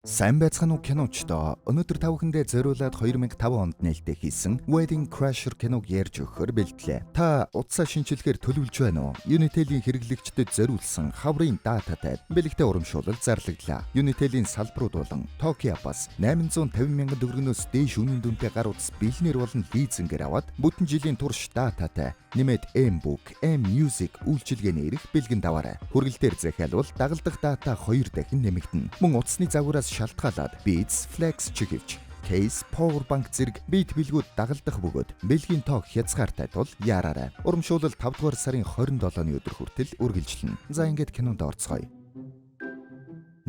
Сайн байцгаана уу киночдоо. Өнөөдөр та бүхэндээ зориулаад 2005 онд нээлттэй хийсэн Wedding Crasher киног ярьж өгөхөөр бэлтлээ. Та утсаа шинчилгээр төлөвлөж байна уу? Unitel-ийн хэрэглэгчдэд зориулсан хаврын дататай бэлэгтэй урамшуулал зарлагдлаа. Unitel-ийн салбарууд болон Tokyo Pass 850 мянган төгрөгнөөс дээш үнийн дүнтэй гар утас бэлнээр болон лизингээр аваад бүтэн жилийн турш дататай нэмээд M-Book, M-Music үйлчилгээний эрх бэлгэн даваарай. Хүргэлтээр захиалвал дагалдах дата 2 дахин нэмэгдэнэ. Мөн утасны загвараас шалтгаалаад Beats, Flex чиглэж Case, Powerbank зэрэг бит билгүүд дагалдах бөгөөд бэлгийн тоог хязгаартай тул яараарай. Урамшуулал 5 дугаар сарын 27-ны өдөр хүртэл үргэлжилнэ. За ингээд кинонд орцгоё.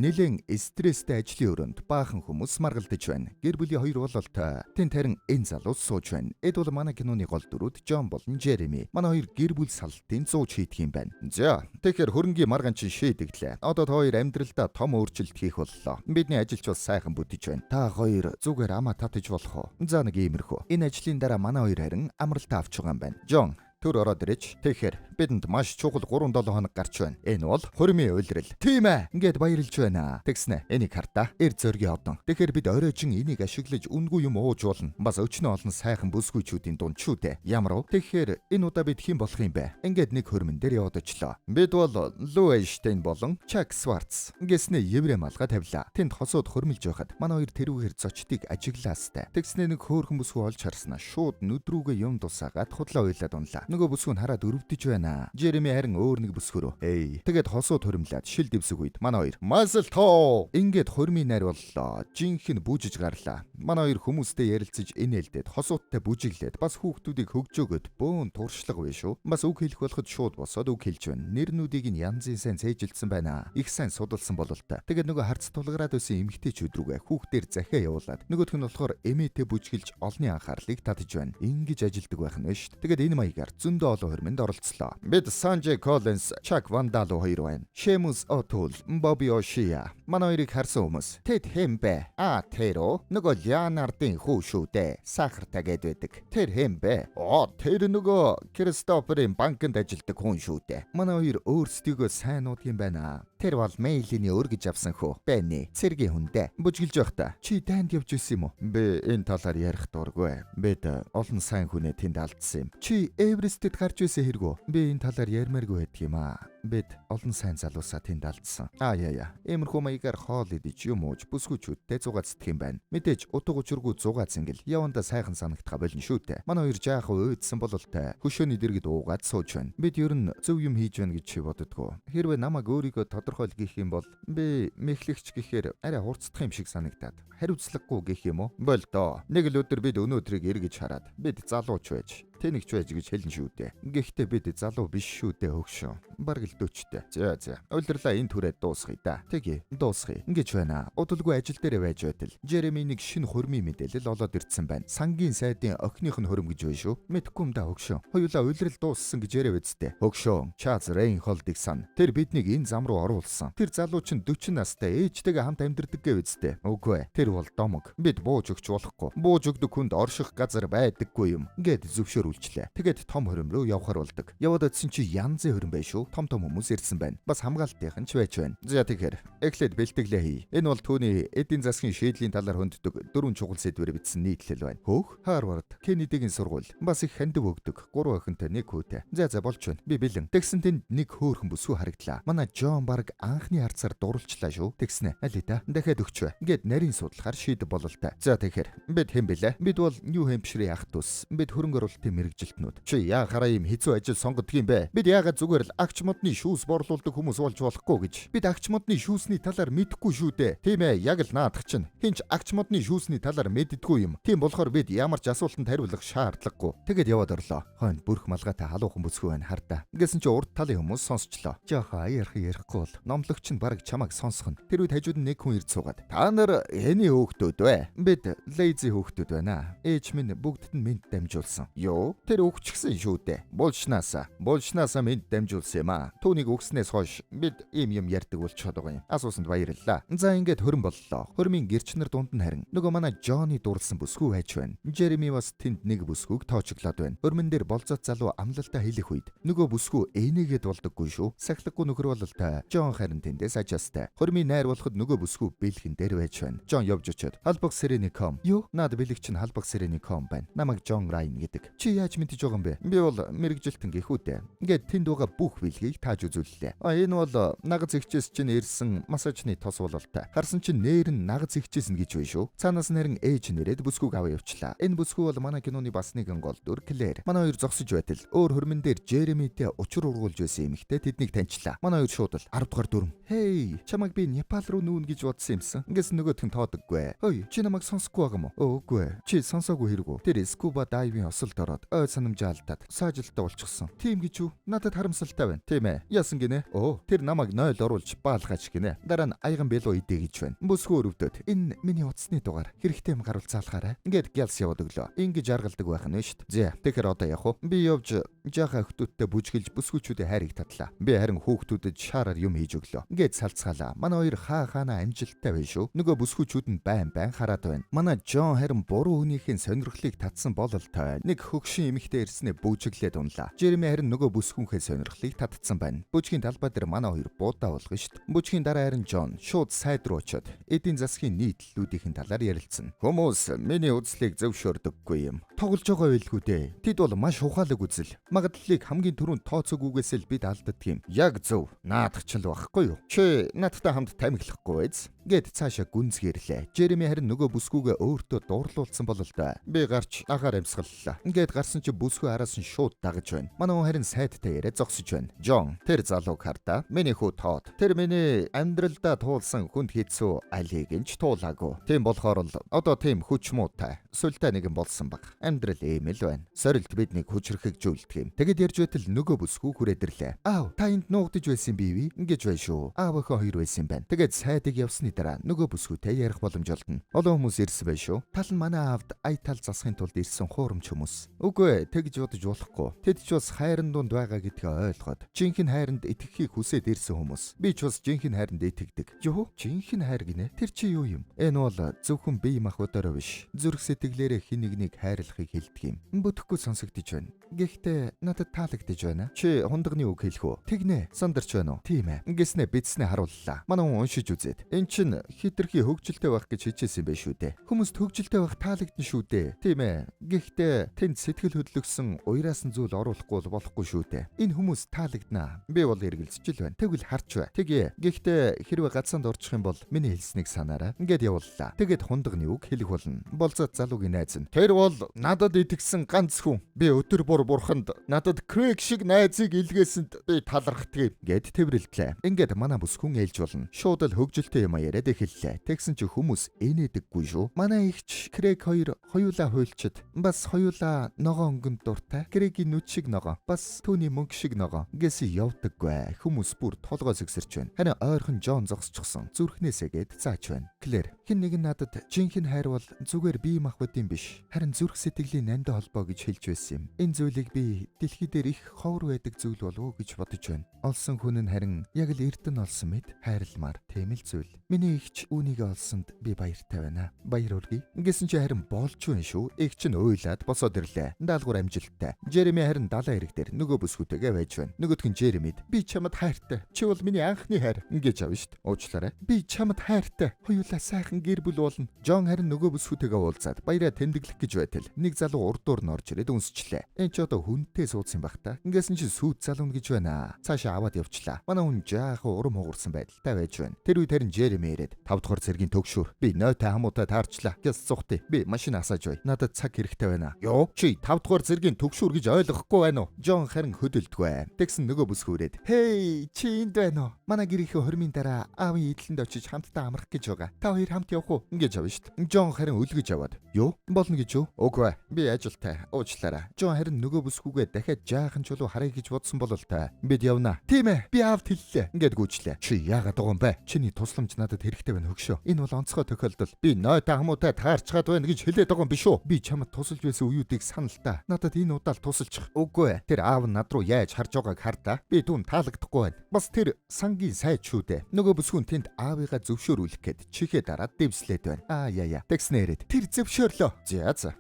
Нэлен стресстэй ажлын өрөөнд баахан хүмүүс маргалдаж байна. Гэр бүлийн хоёр бололтой. Тэнд харин энэ залуу сууж байна. Эд бол манай киноны гол дүрүүд Джон болон Жереми. Манай хоёр гэр бүл салтын 100 шийдэх юм байна. За, тэгэхээр хөрөнгийн маргаан чинь шийдэглээ. Одоо та хоёр амьдралдаа том өөрчлөлт хийх боллоо. Бидний ажилч бас сайхан бүтэж байна. Та хоёр зүгээр амаа татаж болох уу? За нэг иймэрхүү. Энэ ажлын дараа манай хоёр харин амралтаа авч байгаа юм байна. Джон төр ороод ирэж. Тэгэхээр бидэнд маш чухал 3-7 хоног гарч байна. Энэ бол хөрмийн уйлрал. Тийм ээ. Ингээд баярлж байна. Тэгснэ. Энийг хартаа. Эр зөргийн одон. Тэгэхээр бид оройчин энийг ашиглаж үнгүй юм ууж болно. Бас өчнө олон сайхан бүсгүйчүүдийн дунд шүү дээ. Ямар уу? Тэгэхээр энэ удаа бид хэн болох юм бэ? Ингээд нэг хөрмөн дээр яваад очлоо. Бид бол Лу Эйнштейн болон Чак Сварц. Гэснэ еврей малгай тавилаа. Тэнд хосууд хөрмөлж байхад манай хоёр тэрүүгээр зочдыг ажиглаастай. Тэгснэ нэг хөөрхөн бүсгүй олж харснаа шууд нүдрүүгээ юм тусаагаад худлаа уйлаад унлаа. Нөгөө бүсгүй нь хараад өрөвдөж байна. Жереми харин өөр нэг бүсгөрөө. Тэгээд хосууд хөрмлээд шил дэвсэг үед манай хоёр масл тоо. Ингээд хөрмийн найр боллоо. Жинхэнэ бүжиж гарлаа. Манай хоёр хүмүүстэй ярилцаж инээлдээд хосуудтай бүжиглээд бас хүүхдүүдийг хөгжөөгöd бөөн туршлага вэ шүү. Бас үг хэлэх болоход шууд босоод үг хэлж байна. Нэрнүүдийг нь янзын сайн цээжилсэн байна. Их сайн судалсан бололтой. Тэгээд нөгөө харц тулгараад байсан эмэгтэйчүүд рүүгээ хүүхдээр захиа явуулаад нөгөөх нь болохоор эмээтэй бүжиглж олонний анхаарлыг татж байна. Ингэж ажилдаг байх нь шүү. Тэгээд энэ маягаар зөндөө олон хөрмөнд оролцлоо. Бид Санжей Коллинс, Чак Вандало хоёр байна. Шемус Отул, Бобби Ошия. Манай хоёрыг харсан хүмүүс. Тэд хэм бэ? Тэр нөгөө Леонардын хүү шүү дээ. Сахартай гээд байдаг. Тэр хэм бэ? Тэр нөгөө Кристоферийн банкнд ажилладаг хүн шүү дээ. Манай хоёр өөрсдийгөө сайн нууд юм байна. Тэр бол мэйлийн өргөж авсан хөө. Бэни, цэргийн хүн дээ. Бүжгэлж байхдаа чи дайнд явж исэн юм уу? Би энэ талаар ярих дургүй. Бид олон сайн хүнээ тэнд алдсан юм. Чи Эверестэд гарч байсан хэрэггүй. Би энэ талаар ярмааргүй байдаг юм аа. Бид олон сайн залуусаа тэнд алдсан. Иймэрхүү маягаар хоол идэж юм ууж бүсгүйчүүдтэй зугаацдах юм байна. Мэдээж утга учиргүй зугаац ингэл явандаа сайхан санагдах болно шүү дээ. Манай хоёр жаахан уйдсан бололтой. Хөшөөний дэргэд уугаад сууж байна. Бид ер нь зөв юм хийж байна гэж чи боддгоо. Хэрвээ намайг өөрийгөө тодорхойл гэх юм бол би мэхлэгч гэхээр арай хурцдах юм шиг санагдаад. Хариуцлагагүй гэх юм уу? Бол доо. Нэг л өдөр бид өнөөдрийг эргэж хараад бид залууч байж тэнэгч байж гэж хэлнэ шүү дээ. Гэхдээ бид залуу биш шүү дээ хөгшөө. Бараг л дөчтэй. За. Улирлаа энэ түрээ дуусгая да. Тэгье. Дуусгая. Ингэж байна. Удалгүй ажил дээр байж байтал Жереми нэг шинэ хөрмийн мэдээлэл олоод ирдсэн байна. Сангийн сайдын охиных нь хөрөм гэж байна шүү. Мэдхгүй юм да хөгшөө. Хоёулаа улирал дууссан гэж яриа үсттэй. Хөгшөө. Чаз Рейнхолдыг сан. Тэр биднийг энэ зам руу оруулсан. Тэр залуу чинь 40 настай ээжтэйгээ хамт амьдардаг гэв үсттэй. Үгүй. Тэр бол домог. Бид бууж өгч болохгүй. Бууж өгдөг хүнд орших газар байдаггүй юм. Гэд зөвшөөр тэгээд том хөрөм рүү явхаар болдог. Яваад очсон чи янзын хөрөм байж шүү. Том хүмүүс ирсэн байна. Бас хамгаалтынхан ч байж байна. За тэгэхээр эхлээд бэлтгэлээ хий. Энэ бол түүний эдийн засгийн шийдлийн талаар хөнддөг 4 чухал сэдвээр бичсэн нийтлэл байна. Хөөх, Харвард, Кеннедигийн сургууль. Бас их хандив өгдөг. 3 охинтой, 1 хүүтэй. За болж байна. Би бэлэн. Тэгсэн тэнд нэг хөөхөн бүсгүй харагдлаа. Манай Джон баг анхны харцаар дурлчлаа шүү. Тэгснэ. Алита дахиад өгчвэ. Ингээд нарийн судлахаар шийдэл бололтой. За тэгэхээр бид хэн бэлээ? Бид бол Нью Хэмпширийн ах дус. Бид хөрөнгө оруулалтын мэрэгжилтнүүд. Чи яахаараа юм хэцүү ажил сонгодог юм бэ? Бид яагаад зүгээр л агч модны шүүс борлуулдаг хүмүүс болж болохгүй гэж. Бид агч модны шүүсний талаар мэдэхгүй шүү дээ. Тийм ээ, яг л наадах чинь. Хинч агч модны шүүсний талаар мэддэггүй юм. Тийм болохоор бид ямар ч асуултанд хариулах шаардлагагүй. Тэгэд яваад орлоо. Хойно бүрх малгайтай халуухан бүсгүй байна хардаа. Гэсэн чи урд талын хүмүүс сонсчлоо. Жааха ярихгүй бол номлогч нь баг чамайг сонсгоно. Тэр үед хажууд нь нэг хүн ирж суугаад. Та нар эний хөөхтүүд вэ? Бид лейзи хөөхтүүд байна. Ээж минь бүгдд нь минт дамжуулсан. Юу? шүү. Тэр өгчихсэн шүү дээ. Булшнаасаа минь дамжуулсан юм аа. Түүнийг өгснээс хойш бид ийм юм ярьдаг болчиход байгаа юм. Асуусанд баярлалаа. За ингээд хөрөн боллоо. Хөрмийн гэрчнэр дунд нь харин нөгөө манай Джонни дурлсан бүсгүй байж байна. Жереми бас тэнд нэг бүсгүйг тоочглоод байна. Хөрмөн дээр болцоод залуу амлалтаа хэлэх үед нөгөө бүсгүй eenийгээд болдоггүй шүү. Сахилгагүй нөхөр бололтой. Джон харин тэндээс ажаастай. Хөрмийн найр болоход нөгөө бүсгүй бэлхэн дээр байж байна. Джон явж очиод халбаг Сиреником. Юу? Наад бэлэгч нь халбаг Сиреником байна. Намайг Джон Райн гэдэг. Чи яаж мэдэж байгаа юм бэ? Би бол мэрэгжилтэн гихүүтэй. Ингээд тэнд байгаа бүх бэлгийг тааж үзүүллээ. Энэ бол нагаз ихчээс чинь ирсэн массажны тос бололтой. Харсан чинь нээр нь нагаз ихчээс нь гэж байна шүү. Цаанаас нь харин ээж нэрээд бүсгүйг аваа явчлаа. Энэ бүсгүй бол манай киноны бас нэгэн гол дүр Клэр. Манай хоёр зогсож байтал өөр хөрмөн дээр Жеремитэй учир ургуулж байсан юм ихтэй тэднийг таньчлаа. Манай хоёр шууд л 10 дугаар дүрм. Хей, чамайг би Непал руу нүүн гэж бодсон юмсан. Ингээс нөгөөх нь тоодоггүй. Хөөе, чи намайг сонсохгүй байгаа мó? Үгүй. Чи сонсоогүй хэрэггүй. Тэр скуба дайвын осолд ороод ой санамжаа алдаад саажилтаа болчихсон. Тийм гэж юу? Надад харамсалтай байна. Тийм ээ. Яасан гинэ? Тэр намайг 0 оруулж баалгаач гинэ. Дараа нь аяган бэлөө идэ гэж байна. Бүсгүй өрөвдөд. Энэ миний утасны дугаар. Хэрэгтэй юм гаруул заалахаарай. Ингээд гялс яваад өглөө. Ингэж аргалдаг байх нь шүү дээ. За, тэгэхээр одоо явах уу? Би явж жаахан хүүхдүүдтэй бүжгэлж бүсгүйчүүдийн хайрыг татлаа. Би харин хүүхдүүдэд шаараар юм хийж өглөө. Ингээд салцгаалаа. Манай хоёр хаана амжилттай байна шүү. Нөгөө бүсгүйчүүд нь байн хараад байна. Манай Джон харин буруу хүнийхээ сонирхлыг татсан бололтой. Нэг хөгшин эмэгтэй ирснээр бүжиглээд унлаа. Жереми харин нөгөө бүсгүйнхээ сонирхлыг татсан байна. Бүжгийн талбай дээр манай хоёр буудаа болгоно шүү дээ. Бүжгийн дараа харин Джон шууд сайд руу очиод эдийн засгийн нийтлэлүүдийн талаар ярилцсан. Хүмүүс миний үзлийг зөвшөөрдөггүй юм. Тоглож байгаа байлгүй дээ. Тэд бол маш ухаалаг үзэл. Магадлалыг хамгийн түрүүнд тооцоогүйгээс л бид алддаг юм. Яг зөв. Наадах ч л байхгүй юу? Чи надтай хамт тамхилахгүй байз? Гэт цаашаа гүнзгийрлээ. Жереми харин нөгөө бүсгүйгээ өөртөө дуурлуулсан бололтой. Би гарч агаар амьсгаллаа. Ингээд гарсан чи бүсгүй араас нь шууд дагаж байна. Манай хүн харин сайдтай яриа зогсож байна. Джон, тэр залууг хардаа. Миний хүү Тод. Тэр миний амьдралдаа туулсан хүнд хийцүү алийг ч туулаагүй. Тийм болохоор л одоо тийм хүч муутай. Сүлтэй нэгэн болсон баг. Амьдрал ийм л байна. Сорилт биднийг хүчрхэгжүүлдэг юм. Тэгэд ярьж байтал нөгөө бүсгүй хүрээдэрлээ. Аав, та энд нуугдаж байсан бивэ? Ингэж байна шүү. Аав охин хоёр байсан байна. Тэгэд сайдыг явсны дараа нөгөө бүсгүйтэй ярих боломж олдно. Олон хүмүүс ирсэн байх шүү. Тал нь манай аавд ая тал засахын тулд ирсэн хуурамч хүмүүс. Үгүй ээ, тэгж бодож болохгүй. Тэд ч бас хайрын дунд байгаа гэдгээ ойлгоод жинхэнэ хайранд итгэхийг хүсээд ирсэн хүмүүс. Би ч бас жинхэнэ хайранд итгэдэг. Юу? Жинхэнэ хайр гинэ? Тэр чи юу юм? Энэ бол зөвхөн бие махбодороо биш. Зүрх сэтгэлээрээ хин нэгнийг хайрлахыг хэлдэг юм. Бүтэхгүй сонсогдож байна. Гэхдээ надад таалагдж байна. Чи хундагны үг хэлэх үү? Тэгнэ. Сандарч байна уу? Тийм ээ. Ингэснэ бидснэ харууллаа. Манай хүн уншиж үзээд. Энд чин хитрхи хөгжилтэй байх гэж хичээсэн байх шүү дээ. Хүмүүст хөгжилтэй байх таалагдсан шүү дээ. Тийм ээ. Гэхдээ тэнд сэтгэл хөдлөсөн уяраасан зүйл оруулахгүй болохгүй шүү дээ. Энэ хүмүүс таалагднаа. Би бол эргэлзэж л байна. Тэгвэл харч бай. Тэгье. Гэхдээ хэрвээ гацаанд орчих юм бол миний хэлснийг санаарай. Ингээд явууллаа. Тэгэд хундагны үг хэлэх болно. Болцоод залуугийн найз нь. Тэр бол надад итгэсэн ганц хүн. Би өдөр бүр бурханд надад Крэг шиг найзыг илгээсэнд би талархдаг гэд тэмрэлтлээ. Ингээд манай бүсгүн ээлж болно. Шууд л хөгжилтэй юм яриад эхэллээ. Тэгсэн чи хүмүүс энэдэггүй шүү. Манай ихч Крэг хоёр хоёулаа хуйлчид. Бас хоёулаа ногоо өнгөнд дуртай. Крэгийн нүд шиг ногоо. Бас түүний мөнгө шиг ногоо. Гэс явдаггүй. Хүмүүс бүр толгой сэгсэрч байна. Харин ойрхон Джон зогсчихсон. Зүрхнээсээ гээд зааж байна. Клэр, хэн нэгэн надад жинхэнэ хайр бол зүгээр бие махбодын биш. Харин зүрх сэтгэлийн нандин холбоо гэж хэлж байсан юм. Энэ зүйлийг би дэлхий дээр их ховор байдаг зүйл болов уу гэж бодож байна. Олсон хүн нь харин яг л эрдэнэ олсон мэд хайрламар тийм л зүйл. Миний ихч үүнийг олсонд би баяртай байна. Баяр хүргэе. Ингэсэн чи харин болж байна шүү. Игч нь уйлаад босоод ирлээ. Даалгавар амжилттай. Жереми харин далайн хэрэг дээр нөгөө бүсгүйтэйгээ байж байна. Нөгөөх нь Жеремид би чамд хайртай. Чи бол миний анхны хайр. Ингэж авна шүү. Уучлаарай. Би чамд хайртай. Хоёулаа сайхан гэр бүл болно. Джон харин нөгөө бүсгүйтэйгээ уулзаад баяраа тэмдэглэх гэж байтал нэг залуу урдуур нь орж ирээд үнсчлээ. Энд ч одоо хүнтэй суудсан байх та. Ингэсэн чи сүйт залууна гэж байна. Цаашаа аваад явчлаа. Манай хүн жаахан урам хугарсан байдалтай байж байна. Тэр үед харин Жереми ирээд 5 дугаар цэргийн төгшүүр. Би нойтой хамуутай таарчлаа. Гэс цухтыг. Би машин асааж бай. Надад цаг хэрэгтэй байна. Юу? Чи 5 дугаар цэргийн төгшүүр гэж ойлгохгүй байна уу? Джон харин хөдөлдөггүй. Тэгсэн нөгөө бүсгүүрээд. Хей, чи энд байна уу? Манай гэрийнхээ хормын дараа аавын идэлэнд очиж хамтдаа амрах гэж байгаа. Та хоёр хамт явах уу? Ингэж авна шүү дээ. Джон харин үлгэж аваад. Юу? Болно гэж юу? Үгүй. Би ажилтай. Уучлаарай. Жон харин нөгөө бүсгүйгээ дахиад жаахан чулуу харъя гэж бодсон бол та. Бид явна. Тийм ээ. Би аавд хэллээ. Ингээд гүйчлээ. Чи яагаад байгаа юм бэ? Чиний тусламж надад хэрэгтэй байна хөгшөө. Энэ бол онцгой тохиолдол. Би нойтаа хамуутай таарчгаад байна гэж хэлээд байгаа юм биш үү? Би чамд тусалж байсан үеүүдийг санал та. Надад энэ удаа тусалчих. Үгүй. Тэр аав над руу яаж харж байгааг хардаа. Би түүнд таалагдахгүй байна. Бас тэр сангийн сайд шүү дээ. Нөгөө бүсгүн тэнд аавыгаа зөвшөөрүүлэх гээд чихээ дараад дэвслээд байна. Яа. Тэгснээрээ тэр зөвшөөрлөө.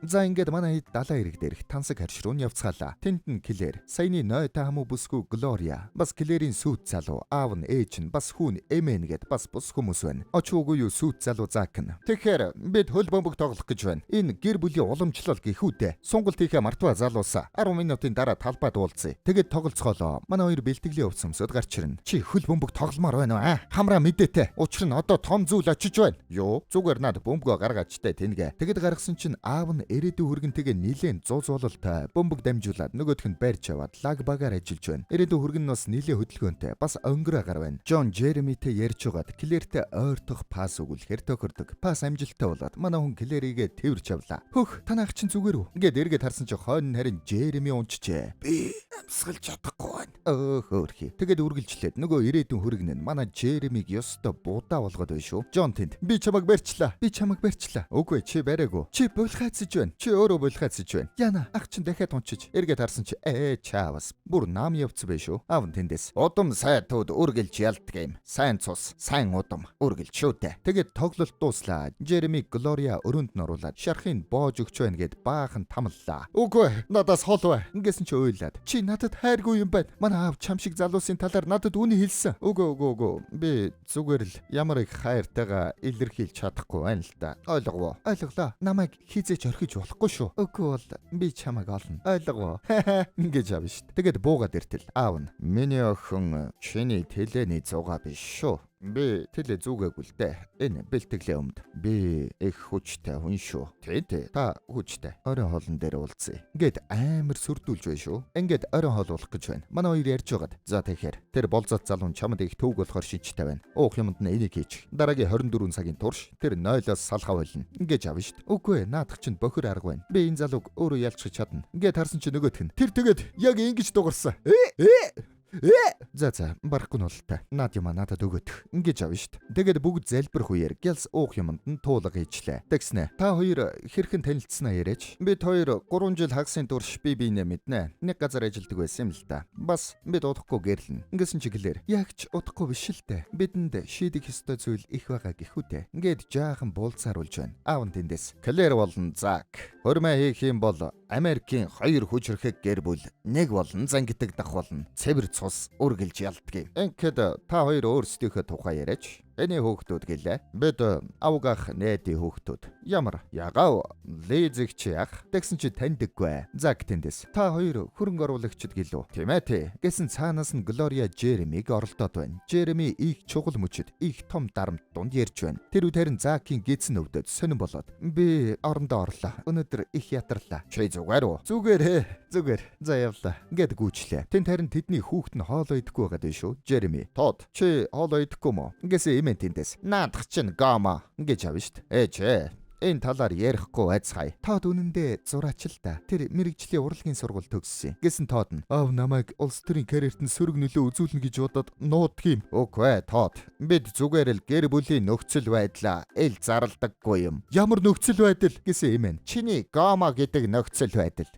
За ингээд манай хэд далайн ирэг дээрх тансаг харш руу явцгаалаа. Тэнд нь Клэр, саяны нойтаа хамуу бүсгүй Глория, бас Клэрийн сүйт залуу, аав нь ээж нь бас хүүн Эмэн гээд бас бус хүмүүс байна. Очоогүй юу сүйт залуу Зак нь. Тэгэхээр бид хөл бөмбөг тоглох гэж байна. Энэ гэр бүлийн уламжлал гэхүүтэй. Сонголт хийхээ мартва залуусаа 10 минутын дараа талбайд уулзъя. Тэгэд тоглоцгоолоо. Манай хоёр бэлтгэлийн өвс өмсөд гарч ирнэ. Чи хөл бөмбөг тогломоор байна уу? Хамраа мэдээтэй. Учир нь одоо том зүйл очиж байна. Юу? Зүгээр над бөмбөгөө гаргаж тээ тэнгэ. Тэгэд гаргасан чинь аав нь ирээдүйн хүргэнтэйгээ нилээн зуулзуулалтай бөмбөг дамжуулаад нөгөөх нь барьж аваад лаг багаар ажиллаж байна. Ирээдүйн хүргэн нь бас нилээн хөдөлгөөнтэй бас өнгөрөө гар байна. Джон Джеремитэй ярьж байгаад Клэртэй ойртох пас өгүүлэхээр тохирдог. Пас амжилттай болоод манай хүн Клэригээ тэрвэрч авлаа. Хөх танайх чинь зүгээр үү? Ингээд эргээд харсан чинь хойно харин Джереми унчжээ. Би амсгалж чадахгүй байна. Хөөрхи. Тэгэд үргэлжлээд нөгөө ирээдүйн хүргэн нь манай Джеремиг ёстой будаа болгоод байна шүү. Джон тэнд би чамайг барьчлаа. Үгүй чи бариагүй. Чи булхайцж байна. Чи өөрөө булхайцж байна. Яна ах чин дахиад унчиж эргээд харсан чи чаавас. Бүр нам явц бай шүү. Аав нь тэндээс. Удам сайтууд үргэлж ялдаг юм. Сайн цус, сайн удам үргэлж шүүтэй. Тэгээд тоглолт дууслаа. Джереми Глория өрөөнд нь оруулаад шархыг боож өгч байна гэд баахан тамллаа. Үгүй надаас хол бай. Ингэсэн чи ойлаад. Чи надад хайргүй юм байна. Манай аав чам шиг залуусын талаар надад үнийг хэлсэн. Үгүй. Би зүгээр л ямар их хайртайгаа илэрхийлж чадахгүй байна л да. Ойлголоо. Намайг хизээч орхиж болохгүй шүү. Үгүй бол би чамайг олно. Ойлгов. Ингэж авна шүү. Тэгээд буугаад иртэл аав нь миний охин чиний тэлэний зугаа биш шүү. Би тэлэ зүгээгүй л дээ. Энэ бэлтгэлийн өмд. Би их хүчтэй хүн шүү. Тэ та хүчтэй. Орон хоолн дээр уулзъя. Ингээд амар сүрдүүлж байна шүү. Ингээд орон хоол уулах гэж байна. Манай хоёр ярьж байгаад. За тэгэхээр тэр болзот залуун чамд их төвг болохоор шинжтэй байна. Уух юмд нь энийг хийж. Дараагийн 24 цагийн турш тэр нойлоос салхаа болно. Ингээд авна шүү. Үгүй наадах чинь бохир арга байна. Би энэ залууг өөрөө ялчиж чадна. Ингээд харсан чинь нөгөөх нь. Тэр тэгээд яг ингэж дуурсан. За барахгүй нь болтой. Наад юм надад өгөөдөх. Ингэж авна шүү. Тэгээд бүгд залбирх үеэр гялс уух юмд нь туулга хийчлээ. Тэгснэ. Та хоёр хэрхэн танилцсанаа яриач. Бид хоёр 3 жил хагасын турш биенээ мэднэ. Нэг газар ажилладаг байсан юм л да. Бас бид удахгүй гэрлэн. Ингэсэн чи Клэр. Ягч удахгүй биш л дээ. Бидэнд шийдэх ёстой зүйл их байгаа гэхүүтэй. Ингээд жаахан буулцааруулж байна. Аав нь тэндээс. Клэр болон Зак. Хөрмөө хийх юм бол Америкийн 2 хүчрхэг гэр бүл нэг болон зангидаг дах болно. Цэвэр цус үргэлж ялдаг. Ингээд та хоёр өөрсдийнхөө тухай яриач. Эний хүүхдүүд гэлээ. Бид авгах нээдийн хүүхдүүд. Ямар ягав лизэгч ях. Тэгсэн чи таньдаггүй. Зак тэндээс. Та хоёр хөрөнгө оруулагчд гэлөө. Тийм ээ. Гэсэн цаанаас нь Глория Джеремиг оролдоод байна. Джереми их чухал мөчөд их том дарамт дунд ярьж байна. Тэр үеэр Закийн гидсэн өвдөд сонирн болоод би орондоо орлоо. Өнөөдөр их ятарлаа. Чи зүгээр үү? Зүгээр. За явлаа. Ингээд гүйчлээ. Тэнд харин тэдний хүүхэд нь хоолоо идэхгүй байгаа дээ шүү. Джереми. Тод чи хоолоо идэхгүй мó? Ингэсэн тэндээс наадах чинь гомо гэж авна шүү дээ. Энэ талаар ярихгүй айцгай. Тод үнэндээ зураач л да. Тэр мэрэгжлийн урлагийн сургууль төгссөн. Гэсэн Тод нь аав намайг улс төрийн карьерт нь сөрөг нөлөө үзүүлнэ гэж бодоод нууддаг юм. Үгүй Тод. Бид зүгээр л гэр бүлийн нөхцөл байдлаа ил зарлдаггүй юм. Ямар нөхцөл байдал гэсэн юм бэ? Чиний гомо гэдэг нөхцөл байдал.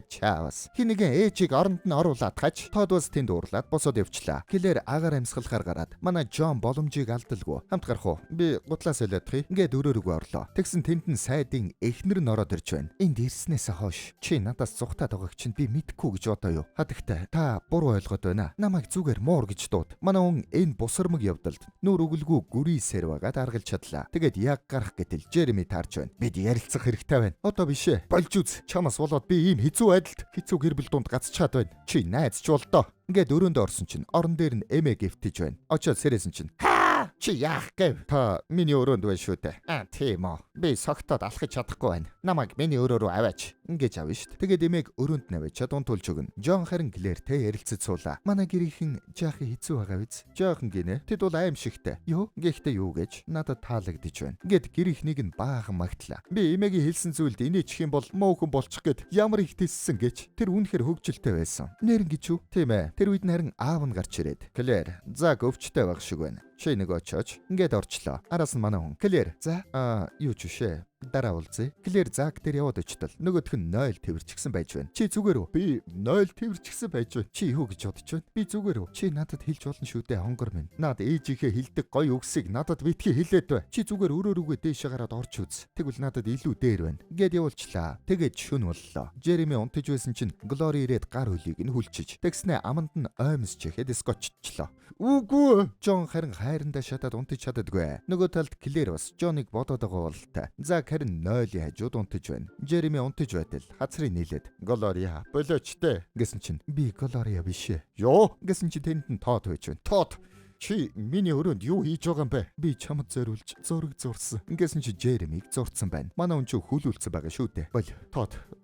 Чаавас. Хинэгэн ээжийг оронд нь оруулаад хач. Тод бас тэнд уурлаад босоод явчлаа. Клэр агаар амьсгалахаар гараад манай Джон боломжийг алдалгүй. Хамт гарах уу? Би гутлаас солиодох юм. Ингээд өрөөрөөгөө орлоо. Тэгсэн тэнд нь сайдын эхнэр нь ороод ирж байна. Энд ирснээс хойш чи надаас зүхтаад байгааг чинь би мэдэхгүй гэж бодоо юу. Хатагтай та буруу ойлгоод байна. Намайг зүгээр муур гэж дууд. Манай хүн энэ бусармаг явдалд нүур өгөлгүй гүрий сэрвагаад аргалж чадлаа. Тэгээд яг гарах гэтэл Джереми таарч байна. Бид ярилцах хэрэгтэй байна. Одоо биш ээ. Болж үз. Чамаас болоод би ийм хэцүү байдалд хэцүү гэр бүл дунд гацчаад байна. Чи найз ч болдоо. Ингээд өрөөндөө орсон чинь орон дээр нь эмээ гевтэж байна. Очоод сэрээсэн чинь чи яах гэв? Та миний өрөөнд байна шүү дээ. Тийм үү. Би согтоод алхаж чадахгүй байна. Намайг миний өрөө рүү аваач. Ингэж авна шүү дээ. Тэгээд эмээг өрөөнд наваач чадуун тулж өгнө. Жон харин Клэртэй ярилцаж суулаа. Манай гэрийнхэн жаахан хэцүү байгаа биз? Жаахан гинэ. Тэд бол аим шигтэй. Юу? Гэхдээ юу гэж надад таалагдж байна. Гэт гэрийнхнийг нь баахан магтлаа. Би эмээгийн хэлсэн зүйлд инээчих юм бол мөөхөн болчих гээд ямар их тиссэн гэж тэр үнэхээр хөвгчлөлтэй байсан. Нэрэн гэж юу? Тийм ээ. Тэр үед харин аав нь гарч ирээд Клэр, заг өвчтэй байх шиг байна. Чи нэг очооч. Ингээд орчлоо. Араас нь манай хүн. Клэр, за юу ч вшээ. Дараа уулзъя. Клэр заг дээр яваад очтол нөгөөх нь 0 тэрвэрчгсэн байж байна. Чи зүгээр үү? Би 0 тэрвэрчгсэн байж байна. Чи юу гэж бодож байна? Би зүгээр үү? Чи надад хэлж болно шүү дээ хонгор минь. Наад ээжийнхээ хэлдэг гоё үгсийг надад битгий хэлээд бай. Чи зүгээр өрөө рүүгээ дээшээ гараад орч үз. Тэгвэл надад илүү дээр байна. Гэд явуулчлаа. Тэгээд шүн боллоо. Жереми унтаж байсан чинь Глори ирээд гар хөлийг нь хүлчиж тэгснэ аманд нь оймс чихэд скотчлоо. Үгүй. Жон харин хайрандаа шатаад унтаж чаддаггүй. Нөгөө талд Клэр бас Жоныг бодоод байгаа бололтой. За харин 0-ийн хажууд унтаж байна. Жереми унтаж байтал хацрыг нийлээд Глория болоочтой гэсэн чинь би Глория биш ээ. Йоо гэсэн чинь тэнд нь Тод байж байна. Тод чи миний өрөөнд юу хийж байгаа юм бэ? Би чамд зориулж зураг зурсан. Ингэсэн чи Жеремиг зурцсан байна. Манай хүн ч хүлүүлсэн байгаа шүү дээ. Бол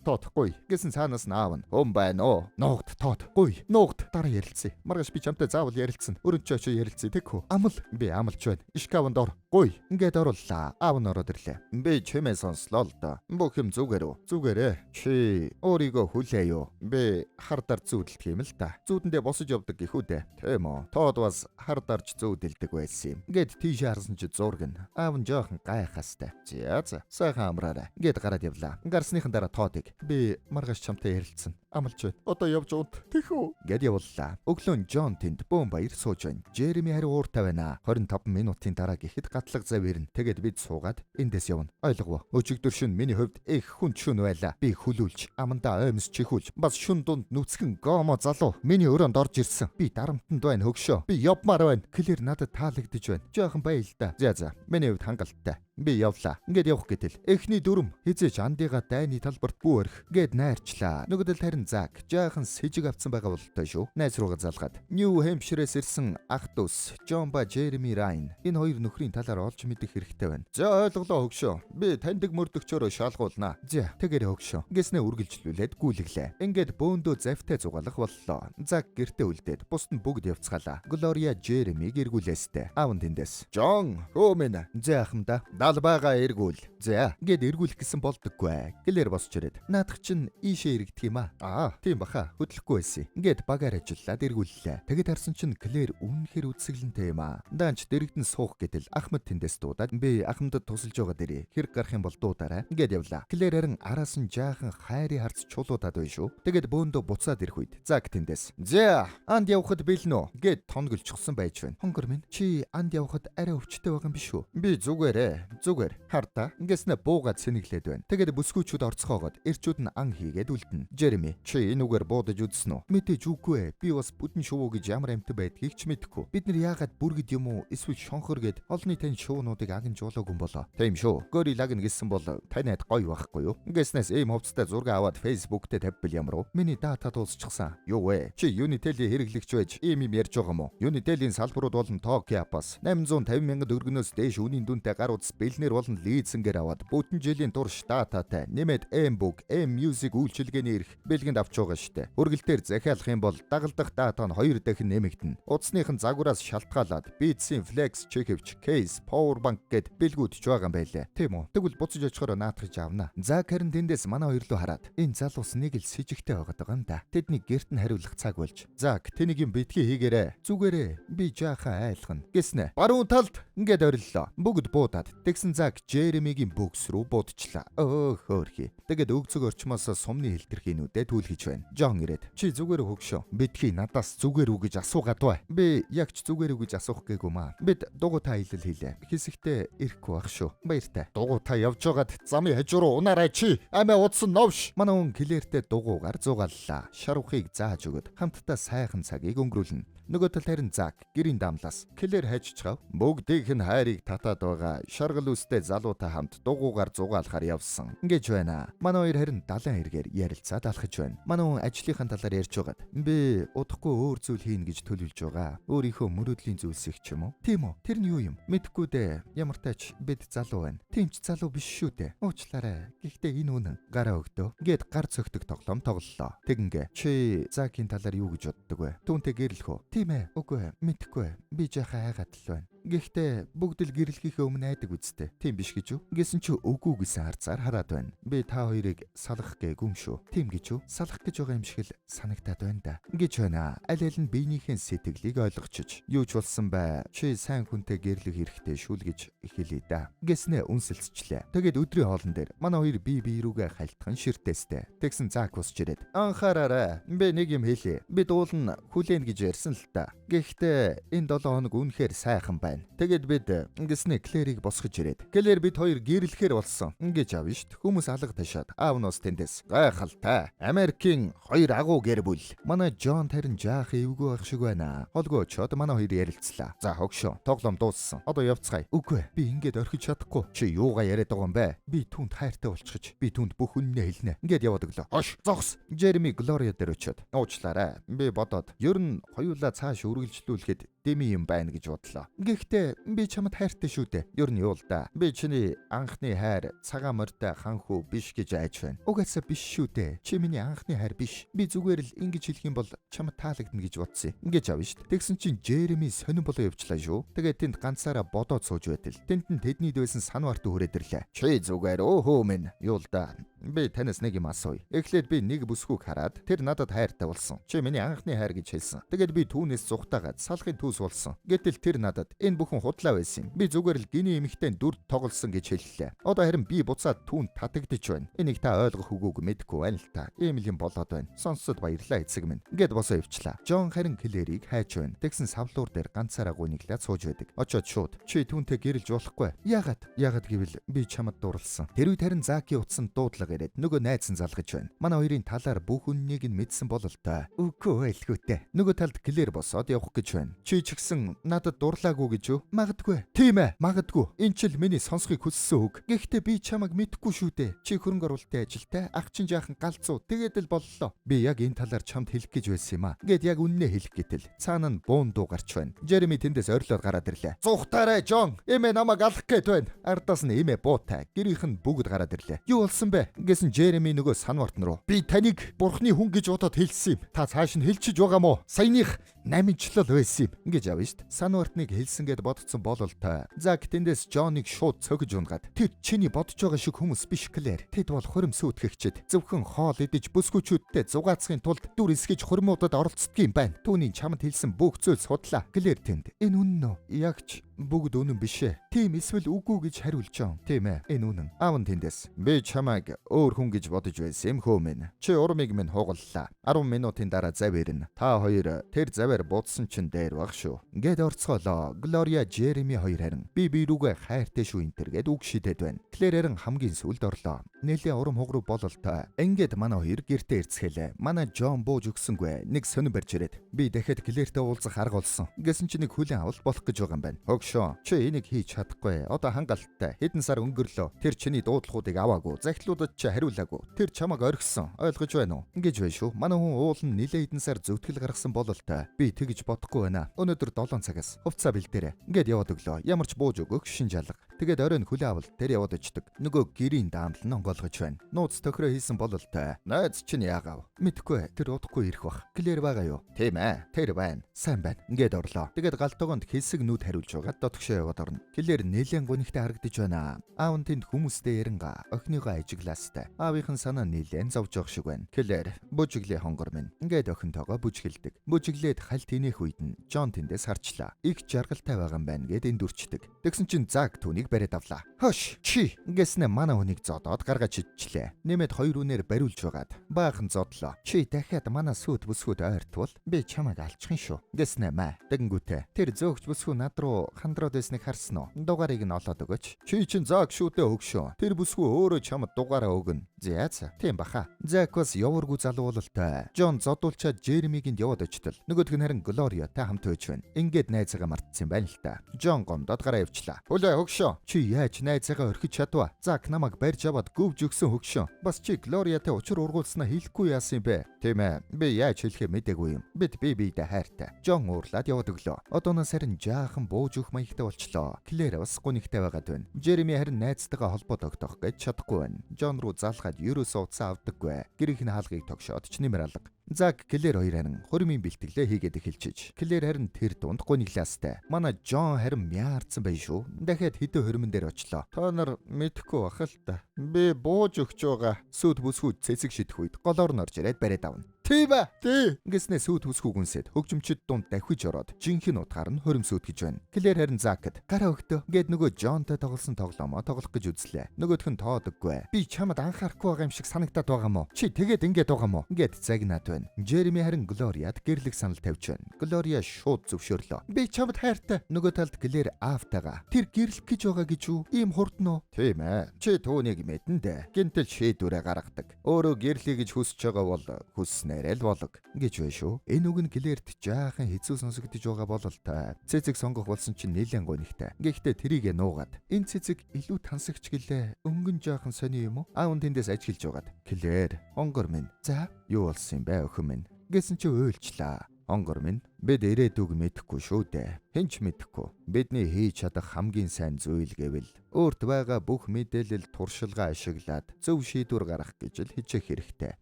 Тод гуй. Гэсэн цаанаас нь аав нь байна оо. Нуугд Тод гуй. Нуугд дараа ярилцъя. Маргааш би чамтай заавал ярилцсан. Өрөнд ч очоо ярилцъя тэгхүү. Амл би амлж байна. Ишкаванд ор. Гуй. Ингээд орууллаа. Аав нь ороод ирлээ. Би чимээ сонслоо л доо. Бүх юм зүгээр үү? Зүгээрээ. Чи өөрийгөө хүлээ юу? Би хардар зүүдэлдэг юм л та. Зүүдэндээ босож явдаг гэхүү дээ. Тийм үү? Тод бас дарж зүүдэлдэг байсан юм. Гэт тийш харсан чи зураг нь аав нь жоохон гайхастай. За сайхан амраарай. Гэт гараад явлаа. Гарсныхан дараа Тодыг би маргааш чамтай ярилцсан. Амлж байна. Одоо явж унт. Тэхүү. Гэт явлаа. Өглөө Жон тэнд бөөн баяр сууж байна. Жереми хариу ууртай байна. 25 минутын дараа гэхэд гатлаг зав ирнэ. Тэгээд бид суугаад эндээс явна. Ойлгов. Өчигдөр шүн миний хувьд их хүн шүн байла. Би хүлүүлж, амандаа оймс чихүүлж, бас шүн дунд нүцгэн гомо залуу миний өрөөнд орж ирсэн. Би дарамтанд байна хөгшөө. Би явмаар байна. Клэр надад таалагдж байна. Жоохон бай л да. За. Миний хувьд хангалттай. Би явлаа. Ингээд явах гэтэл эхний дүрм хизээч андыга дайны талбарт бүү өрх гээд найрчлаа. Нөгөөдөл харин заг жаахан сэжиг авцсан байгаа бололтой шүү. Найз руугаа залгаад Нью Хэмпширээс ирсэн ах дүүс Жон ба Жереми Райн энэ хоёр нөхрийн талаар олж мэдэх хэрэгтэй байна. За ойлголоо хөгшөө. Би таньдаг мөрдөгчөөрөө шалгуулнаа. За тэгээрэй хөгшөө. Гэснээ үргэлжлүүлээд гүйлгэлээ. Ингээд бөөндөө завтай зугаалах боллоо. Заг гэртээ үлдээд бусд нь бүгд явцгаалаа. Глория Жеремиг эргүүлээстэй. Аав нь тэндээс. Жон, хөөмэн. За ахмада. Далбаага эргүүл. За, гээд эргүүлэх гэсэн болдоггүй. Клэр босч ирээд. Наадах чинь ийшээ эргэх юм аа. Тийм баха. Хөдлөхгүй байсан. Ингээд багаар ажиллаад эргүүллээ. Тэгэд харсан чинь Клэр үнэхээр үсгэлэнтэй юм аа. Даанч дэрэгдэн суух гэтэл Ахмад тэндээс дуудаад би Ахмадад тусалж байгаа дэрээ. Хэрэг гарах юм бол дуудаарай. Ингээд явлаа. Клэр харин араас нь жаахан хайрын харц чулуудаад байна шүү. Тэгэд бөөндөө буцаад ирэх үед заг тэндээс. За, анд явхад бэлнэ үү? Гээд тонголчихсон байж байна. Хонгор минь чи анд явхад арай өвчтэй байгаа юм биш үү? Би зүгээрээ. Зүгээр. Харта. Ингэснэ буугаад сэнэглээд байна. Тэгэд бүсгүүчүүд орцгоогоод эрчүүд нь ан хийгээд үлдэнэ. Жереми, чи энүүгээр буудаж үзсэн үү? Мэдээж үгүй ээ. Би бас бүдэн шувуу гэж ямар амт байдгийг ч мэдэхгүй. Бид нар яагаад бүргэд юм уу? Эсвэл шонхор гэд олны тань шуунуудыг агн жуулаагүй юм болоо. Тийм шүү. Горил агн гэсэн бол таниад гоё байхгүй юу? Ингэснээс ийм хувцастай зураг аваад Facebook дээр тавьбал ямар уу? Миний дата дуусчихсан. Юу вэ? Чи Unitel-ийн хэрэглэгч байж ийм юм ярьж байгаа юм уу? Unitel-ийн салбарууд болон Tokyo App-аас 850 мянган төгрөгнөөс дээш үнийн дүнтэй гар утас бэлнэр болон лизингээр аваад бүтэн жилийн турш дататай нэмээд M-Book, M-Music үйлчилгээний эрх бэлгэнд авч байгаа штэ. Үргэлтээр захиалах юм бол дагалдах дата нь 2 дахин нэмэгдэнэ. Утасныхын загвараас шалтгаалаад Beats-ийн Flex чеквч, Case, Power Bank гэд бэлгүүдч байгаа юм байлээ. Тийм үү? Тэгвэл буцаж очихоор наатгаж авна. За харин тэндээс манай хоёр руу хараад энэ залуус нэг л с ิจ гтэй байгаа юм да. Тэдний гэрт нь хариулах цаг болж. За тэнийг юм битгий хийгээрэй. Зүгээрээ би жаахан айлхна. Гэснэ. Баруун талд ингээд ориллоо. Бүгд буудаад тэгсэн заг Жеремигийн бөкс рүү буудчихлаа. Хөөрхи. Тэгэд өгцөг орчмоос сумны хэлтэрхийнүүдэд түлхэж байна. Жон ирээд. Чи зүгээр хөгшөө. Битгий надаас зүгээр үү гэж асуугаад бай. Би яг ч зүгээр үү гэж асуух гээгүй маа. Бид дугуйтай аялал хийлээ. Хэсэгтээ ирэхгүй байх шүү. Баяртай. Дугуйтай явж байгаад замын хажуу руу унаарай чи. Амиа удсан новш. Манай хүн Клэртэй дугуйгаар зугааллаа. Шарвахыг зааж өгöd хамтдаа сайхан цагийг өнгөрүүлнэ. Нөгөө тал харин Зак гэрийн даамлаас Клэр хайж чав. Бүгдийнх нь хайрыг татаад байгаа шаргал үстэй залуутай хамт дугуугаар зугаалахаар явсан. Ингэж байна. Манай хоёр харин далайн эргээр ярилцаад алхаж байна. Манай хүн ажлынхаа талаар ярьж байгаад би удахгүй өөр зүйл хийн гэж төлөвлөж байгаа. Өөрийнхөө мөрөөдлийн зүйлсийг ч юм уу. Тийм үү? Тэр нь юу юм? Мэдхгүй дээ. Ямар тач бид залуу байна. Тэмч залуу биш шүү дээ. Уучлаарай. Гэхдээ энэ үнэн гараа өгдөө. Гээд гар цогтөг тоглоом тоглолоо. Тэгингээ чи Закийн талаар юу гэж боддог вэ? Түүнтэй гэрэлэх үү? Тийм ээ. Үгүй ээ. Мэдхгүй. Би жаахан хайгаад л байна. Гэхдээ бүгд л гэрлэхийнхээ өмнө айдаг үсттэй. Тийм биш гэж юу? Гэсэн чи үгүй гэсэн харцаар хараад байна. Би та хоёрыг салгах гээгүй юм шүү. Тийм гэж юу? Салгах гэж байгаа юм шиг л санагтаад байна да. Гэж байна. Аль аль нь биенийхээ сэтгэлийг ойлгочих. Юу ч болсон бай. Чи сайн хүнтэй гэрлэх хэрэгтэй шүү л гэж хэлээ да. Гэснээ үнсэлцчлээ. Тэгээд өдрийн хоолн дээр манай хоёр бие рүүгээ хальтхан ширтээстэй. Тэгсэн Зак усч ирээд анхаараарай. Би нэг юм хэлье. Би дуулна хүлээн гэж ярьсан л та. Гэхдээ энэ 7 хоног үнэхээр сайхан байна. Тэгээд бид ингэснэ Клэрийг босгож ирээд Клэр бид хоёр гэрэлэхэр болсон. Ингэж авна штт. Хүмүүс алга ташаад аав нь ус тэндээс гайхалтай. Америкийн хоёр агуу гэр бүл. Манай Джон тарин жаах эвгүй байх шиг байна. Холгүй очоод манай хоёр ярилцлаа. За хогшоо. Тоглоом дууссан. Одоо явцгаая. Үгүй. Би ингэж орхиж чадахгүй. Чи юугаа яриад байгаа юм бэ? Би түүнд хайртай болчихж. Би түүнд бүх үннээ хэлнэ. Ингээд яваад өглөө. Хош. Зогс. Джереми Глория дээр очоод. Уучлаарай. Би бодоод ер нь хоёулаа цааш үргэлжлүүлэхэд дэми юм байна гэж бодлоо. Гэхдээ би чамд хайртай шүү дээ. Ер нь юу л да. Би чиний анхны хайр цагаан морьтой ханхүү биш гэж айж байна. Угаасаа биш шүү дээ. Чи миний анхны хайр биш. Би зүгээр л ингэж хэлэх юм бол чамд таалагдана гэж бодсон. Ингэж авна шүү дээ. Тэгсэн чинь Джереми сонирн болоо явчлаа шүү. Тэгээд тэнд ганцаараа бодоод сууж байтал. Тэнд нь тэдний дөөсөн санварт хүрээд ирлээ. Чи зүгээр өөхөө минь. Юу л да. Би танаас нэг юм асууя. Эхлээд би нэг бүсгүйг хараад тэр надад хайртай болсон. Чи миний анхны хайр гэж хэлсэн. Тэгээд би түүнээс зүхтаагаад салахын түүс болсон. Гэтэл тэр надад энэ бүхэн худлаа байсан юм. Би зүгээр л гиний эмэгтэй дүр тоглосон гэж хэллээ. Одоо харин би буцаад түүнд татагдчих байна. Энийг та ойлгох үгүйг мэдэхгүй байна л та. Ийм л юм болоод байна. Сонсоод баярлаа эцэг минь. Гэт босоо явчлаа. Джон харин Клэрийг хайж байна. Тэгсэн савлуур дээр ганцаараа гуниглаад сууж байдаг. Очоод шууд чи түүнтэй гэрэлж болохгүй. Яагаад гэвэл би чамд дурлсан. Тэр үед харин Закийн утсанд дуудлага ирээд нөгөө найз нь залгаж байна. Манай хоёрын талаар бүх үннийг нь мэдсэн бол л та. Үгүй байлгүйтэй. Нөгөө талд Клэр босоод явах гэж байна. Чи ч гэсэн надад дурлаагүй гэж юу? Магадгүй. Тийм ээ. Магадгүй. Энэ ч л миний сонсхийг хүссэн үг. Гэхдээ би чамайг мэдэхгүй шүү дээ. Чи хөрөнгө оруулалтын ажилтай. Ах чин жаахан галзуу. Тэгээд л боллоо. Би яг энэ талаар чамд хэлэх гэж байсан юм аа. Гэт яг үннээ хэлэх гэтэл цаана нь буун дуу гарч байна. Джереми тэндээс орилоод гараад ирлээ. Зүхтаарай Джон. Эмээ намайг алах гээд байна. Ардаас нь эмээ буутай. Гэрийнх нь бүгд гараад ирлээ. Юу болсон бэ? Гэсэн Джереми нөгөө санварт руу. Би таныг бурхны хүн гэж бодоод хэлсэн юм. Та цааш нь хэлчихэж байгаа мó? Саяных 8-члал байсан юм. Ингэж авна шүү дээ. Санвартныг хэлсэн гэд бодцсон бол та. Зак тэндээс Джоныг шууд цогж унгаад. Тэр чиний бодож байгаа шиг хүмүүс биш Клэр. Тэд бол хуримс үтгэгчэд. Зөвхөн хоол идэж бүсгүүчүүдтэй зугаацахын тулд дүр эсгэж хуримуудад оролцдог юм байна. Түүний чамд хэлсэн бүх зүйл судлаа. Клэр тэнд. Энэ үнэн үү? Ягч бүгд үнэн биш ээ. Тийм эсвэл үгүй гэж хариулж байгаа. Тийм ээ. Энэ үнэн. Аав нь тэндээс. Би чамайг өөр хүн гэж бодож байсан юм хөө минь. Чи урмыг минь хугаллаа. 10 минутын дараа зав ирнэ. Та хоёр тэр заваар буудсан чинь дээр баг шүү. Гэт орцгоолоо. Глория Джереми хоёр харин би рүүгээ хайртай шүү энэ төр гэд үг шидэд байна. Клэр харин хамгийн сүлд орлоо. Нэлээ урам хугаруу бололтой. Ингээд манай хоёр гэртээ ирцгэлээ. Манай Джон бууж өгсөнгүй. Нэг сонир барьж ирээд би дахиад Клэртэй уулзах арга олсон. Гэсэн чи нэг хүлэн авал болох гэж байгаа юм байна. Хогшоо. Чи энийг хийж чадахгүй. Одоо хангалттай. Хэдэн сар өнгөрлөө. Тэр чиний дуудлагуудыг аваагүй. Захидлуудад чи хариулаагүй. Тэр чамайг орхисон. Ойлгож байна уу? Ингэж байна шүү. Манай хүн уул нь нэлээ хэдэн сар зөвтгөл гаргасан бололтой. Би тэгж бодохгүй байна. Өнөөдөр 7 цагаас хувцас бэлдээрэй. Ингээд яваад өглөө. Ямар ч бууж өгөх шин жалга. Тэгээд оройн хүлээ авалт тэр яваад очдөг. Нөгөө гэрийн даамл нь онгойлгож байна. Нууц тохироо хийсэн бололтой. Найз чинь яагав? Мэдгүй. Тэр удахгүй ирэх бах. Клэр байгаа юу? Тийм ээ. Тэр байна. Сайн байна. Ингээд орлоо. Тэгээд галтогонд хэсэг нүд хариулж байгаа дотгошоо яваад орно. Клэр нэлээд гонигтай харагдаж байна. Аав нь тэнд хүмүүстэй яранга охиныгоо ажиглаастай. Аавынхан санаа нэлээд зовж явах шиг байна. Клэр бүжиглээ хонгор минь. Ингээд охинтойгоо бүжгэлдэг. Бүжиглээд хальт инех үед нь Джон тэндээс харчлаа. Их жаргалтай байгаа юм байна гэд эндүрчдэг. Тэгсэн чинь Зак түүнийг бариад авлаа. Хош чи гэснэ манай хүнийг зодоод гаргаж идчихлээ. Нэмээд хоёр үнээр бариулж байгаад баахан зодлоо. Чи дахиад манай сүд бүсгүүд ойртвол би чамайг алчихын шүү. Гэснэ маа. Тэгэнгүүтээ тэр зөөгч бүсгүй над руу хандраад байсныг харсан уу? Дугаарыг нь олоод өгөөч. Чи чин Зак шүүдээ өгшөө. Тэр бүсгүй өөрөө чамд дугаараа өгнө. Зяац. Тийм баха. Зак бас явааргүй залуу бололтой. Джон зодуулчаад Жеремигийн яваад очтол. Нөгөөх нь харин Глориатай хамт байж байна. Ингээд найзаагаа мартсан юм байна л та. Джон гомдоод гараа явчлаа. Хөлөө хөгшөө. Чи яаж найзаагаа орхиж чадваа? Зак намайг барьж аваад гүвж өгсөн хөгшөө. Бас чи Глориатай учир ургуулснаа хэлэхгүй яасан юм бэ? Тийм ээ. Би яаж хэлэхээ мэдээгүй юм. Бид биедээ хайртай. Джон уурлаад яваад өглөө. Одооноос харин жаахан бууж өгөх маягтай болчлоо. Клэр бас гунигтай байгаад байна. Жереми харин найзтайгаа холбоо тогтоох гэж чадахгүй байна. Джон руу залхаад ерөөсөө утсаа авдаггүй. Гэрийнх нь хаалгыг тогшоод ч нэмэр алга. Зак Клэр хоёр харин хөрмийн бэлтгэлээ хийгээд эхэлчихэж. Клэр харин тэр дунд гуниглаастай. Манай Джон харин мяарцсан bay шүү. Дахиад хэдэн хөрмөн дээр очлоо. Та нар мэдэхгүй бах л та. Би бууж өгч байгаа. Сүд бүсгүүд цэцэг шидэх үед голоор нь орж ирээд бариад авна. Тийм ба. Тий. Ингэснээ сүд бүсгүй гүнсэд хөгжимчд дунд дахиж ороод жинхэнэ утгаар нь хөрөмсөд гэж байна. Клэр харин Закд гараа өгтөө гээд нөгөө Джонтой тоглосон тоглоомоо тоглох гэж үзлээ. Нөгөөх нь тоодоггүй. Би чамд анхаарахгүй байгаа юм шиг санагдаад байгаа мó. Чи тэгээд ингэж байгаа мó? Ингээд загнаад байна. Жереми харин Глориад гэрлэх санал тавьж байна. Глория шууд зөвшөөрлөө. Би чамд хайртай. Нөгөө талд Клэр аавтайгаа. Тэр гэрлэх гэж байгаа гэж үү? Ийм хурдан уу? Тийм ээ. Чи түүнийг мэдэн дээ. Гинтэл шийдвэрээ гаргадаг. Өөрөө гэрлэе гэж хүсэж байгаа бол хүсснээрээ л болог гэж байна шүү. Энэ үг нь Клэрт жаахан хэцүү сонсогдож байгаа бололтой. Цэцэг сонгох болсон чинь нэлээд гонигтай. Гэхдээ тэрийг нуугаад энэ цэцэг илүү тансагч гэлээ. Өнгөн жаахан сони юм уу? Аав нь тэндээс ажиглаж байгаад. Клэр, онгор минь. За, юу болсон юм бэ өхөн минь? Гэсэн чи уйлчлаа. Онгор минь, бид ирээдүг мэдэхгүй шүү дээ. Хинч мэдэхгүй. Бидний хийж чадах хамгийн сайн зүйл гэвэл өөрт байгаа бүх мэдээлэл туршилгаа ашиглаад зөв шийдвэр гаргах гэж л хичээх хэрэгтэй.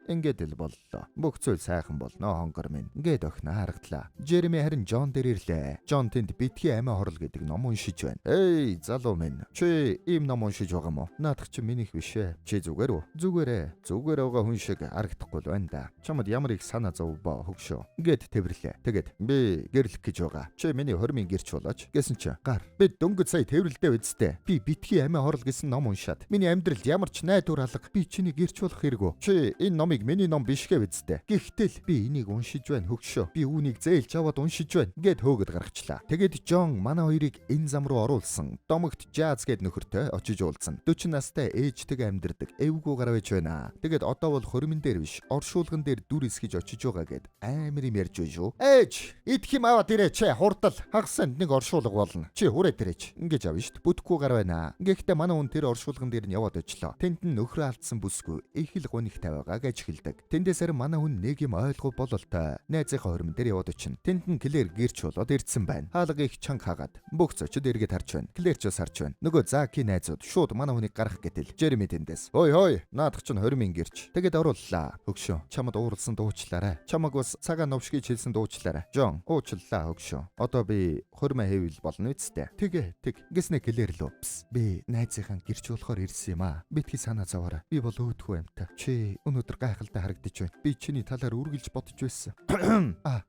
Ингээд л боллоо. Бүх зүйл сайхан болно хонгор минь. Ингээд охин харагдлаа. Жереми харин Джон дээр ирлээ. Джон тэнд битгий амиа хорл гэдэг ном уншиж байна. Эй, залуу минь. Чи ийм ном уншиж байгаа мó? Наадах чи минийх биш ээ. Чи зүгээр үү? Зүгээрээ. Зүгээр байгаа хүн шиг харагдахгүй л байна да. Чамд ямар их санаа зов боо хөгшөө. Ингээд тэвэрлээ. Тэгэд би гэрлэх гэж байгаа. Чи миний хормын гэрч болооч. Гэсэн чи гар. Би дөнгөж сая тэвэрлдээ үсттэй. Би битгий амиа хорл гэсэн ном уншаад. Миний амьдралд ямар ч найдвар алга. Би чиний гэрч болох хэрэггүй. Чи энэ номыг миний ном бишгээ үсттэй. Гэхдээ л би энийг уншиж байна хөгшөө. Би үүнийг зээлж аваад уншиж байна. Гэт хөөгд гаргачлаа. Тэгэд Джон манай хоёрыг энэ зам руу оруулсан. Домогт Жаз гэд нөхөртэй очиж уулзсан. 40 настай ээжтэйг амьдэрдэг. Эвгүй гараа байж байна. Тэгэд одоо бол хормон дээр биш, оршуулган дээр дүр эсгэж очиж байгаа гэд амар юм ярьж байна шүү. Ээж, идэх юм аваад ирээ чи хурдал. Хагасанд нэг оршуулга болно. Чи хүрээд ирээч. Ингэж авна шүү дээ. Бүтэхгүй гар байна. Гэхдээ манай хүн тэр оршуулган дээр нь яваад очлоо. Тэнд нь нөхрөө алдсан бүсгүй их л гонигтай байгаа гэж хэлдэг. Тэндээс харин манай хүн нэг юм ойлгоо бололтой. Найзынхаа хормон дээр яваад очино. Тэнд нь Клэр гэрч болоод ирдсэн байна. Хаалга их чанга хагаад бүх зочид эргээд харж байна. Клэр ч бас харж байна. Нөгөө Закийн найзууд шууд манай хүнийг гарах гэтэл Жереми тэндээс. Хой наадах чинь хормын гэрч. Тэгэд орууллаа. Хөгшөө чамд уурлсан дуучлаарай. Чамаг бас цагаа новшгийж хэлсэн дуучлаарай. Джон уучлалаа хөгшөө. Одоо би хормоо хэвэл болно үсттэй. Тэг гэснэ Клэр лөө. Би найзынхаа гэрч болохоор ирсэн юм аа. Битгий санаа зовоорой. Би бол өөдхөө юмтай. Чи өнөөдөр гайхалтай харагдаж байна. Би чиний талаар үргэлж бодож байсан.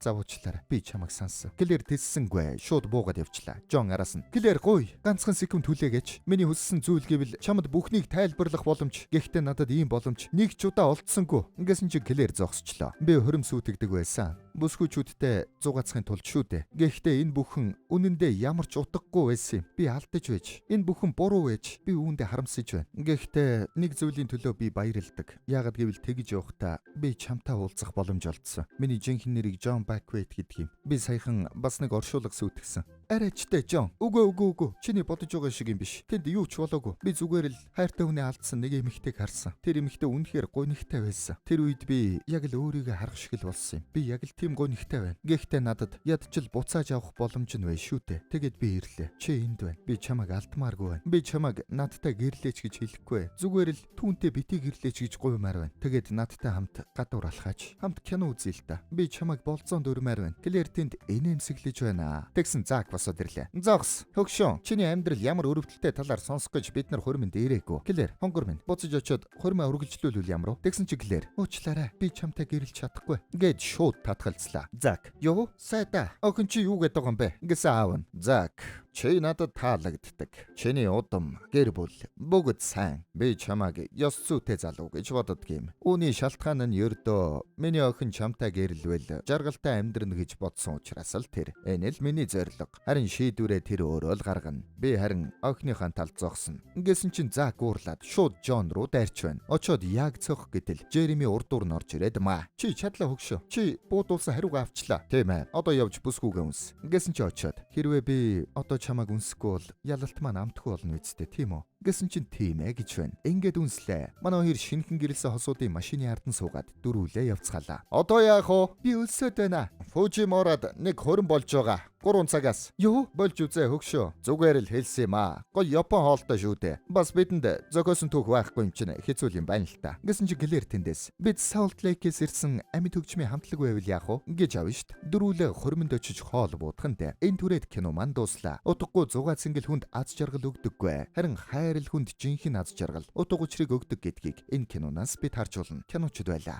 Завуучлаарай. Би чамайг сонссон. Клэр тэссэнгүй. Шууд буугаад явчлаа. Джон араас нь. Клэр гуй. Ганцхан секунд хүлээгээч. Миний хүссэн зүйл гэвэл чамд бүхнийг тайлбарлах боломж. Гэхдээ надад ийм боломж нэг ч удаа олдсонгүй. Ингэсэн чи Клэр зогсчлоо. Би хөрөм сүйтгэдэг байсан. Бүсгүйчүүдтэй зугаацахын тулд шүү дээ. Гэхдээ энэ бүхэн үнэндээ ямар ч утгагүй байсан юм. Би алдаж байж. Энэ бүхэн буруу байж. Би үүндээ харамсаж байна. Гэхдээ нэг зүйлийн төлөө би баярлдаг. Яагад гэвэл тэгж явахдаа би чамтай уулзах боломж олдсон. Миний жинхэнэ нэрийг Джон Баквейт гэдэг юм. Би саяхан бас нэг оршуулга сүйтгэсэн. Арайчтай Джон. Үгүй. Чиний бодож байгаа шиг юм биш. Тэнд юу ч болоогүй. Би зүгээр л хайртай хүнээ алдсан нэг эмэгтэйг харсан. Тэр эмэгтэй үнэхээр гонигтай байсан. Тэр үед би яг л өөрийгөө харах шиг л болсон юм. Би яг л тийм гонигтай байна. Гэхдээ надад ядчил буцааж авах боломж нь байна шүү дээ. Тэгэд би ирлээ. Чи энд байна. Би чамайг алдмааргүй байна. Би чамайг надтай гэрлээч гэж хэлэхгүй. Зүгээр л түүнтэй битгий гэрлээч гэж гуймаар байна. Тэгэд надтай хамт гадуур алхаач. Хамт кино үзье л та. Би чамайг болцоон дөрмээр байна. Клэр тэнд инээмсэглэж байна. Тэгсэн Зак босоод ирлээ. Зогс. Хөгшөө. Чиний амьдрал ямар өрөвдөлтэй талаар сонсох гэж бид нар хормонд ирээгүй. Клэр, хонгор минь. Буцаж очиод хормоо үргэлжлүүлвэл ямар вэ? Тэгсэн чи Клэр. Уучлаарай. Би чамтай гэрэлж чадахгүй. Гэд шууд татгалцлаа. Зак. Юу? Сайда. Охин чи юу гэдэг байгаа юм бэ? Гэсэн аав нь. Зак. Чи надад таалагддаг. Чиний удам, гэр бүл бүгд сайн. Би чамайг ёс зүйтэй залуу гэж боддгийм. Үүний шалтгаан нь ердөө миний охин чамтай гэрэлвэл жаргалтай амьдрна гэж бодсон учраас л тэр. Энэ л миний зорилго. Харин шийдвэрээ тэр өөрөө л гаргана. Би харин охиныхаа талд зогсно. Ингэсэн чинь Зак уурлаад шууд Джон руу дайрч байна. Очоод яг цөх гэтэл Жереми урдуур нь орж ирээд маа. Чи чадлаа хөгшөө. Чи буудуулсан хариугаа авчлаа. Тийм ээ. Одоо явж бүсгүйгээ үнс. Ингэсэн чи очоод хэрвээ би одоо чамайг үнсэхгүй бол ялалт маань амтгүй болно үсттэй тийм үү? Гэсэн чинь тийм ээ гэж байна. Ингээд үнслээ. Манай хоёр шинхэн гэрэлсэн хосуудын машины ардан суугаад дөрүүлээ явцгаалаа. Одоо яах вэ? Би өлсөд байна. Фужиморад нэг хорин болж байгаа. 3 цагаас. Юу? Болж үзээ хөгшөө. Зүгээр л хэлсэн юм аа. Гол Япон хоолтой шүү дээ. Бас бидэнд зөкөөсөн түүх байхгүй юм чинь хэцүү юм байна л та. Гэсэн чинь гэлэр тэндээс. Бид Salt Lake-с ирсэн амьд хөгжмийн хамтлаг байвал яах вэ? Гэж авна штт. Дөрүүлээ хоримонд очиж хоол буудхантай. Энэ түрээд кино маань дууслаа. Утгагүй 6 цэнгэл хүнд аз жаргал өгдөггүй. Харин хайрал хүнд жинхэнэ аз жаргал, утга учирыг өгдөг гэдгийг энэ киноноос бид харж болно. Киночд байлаа.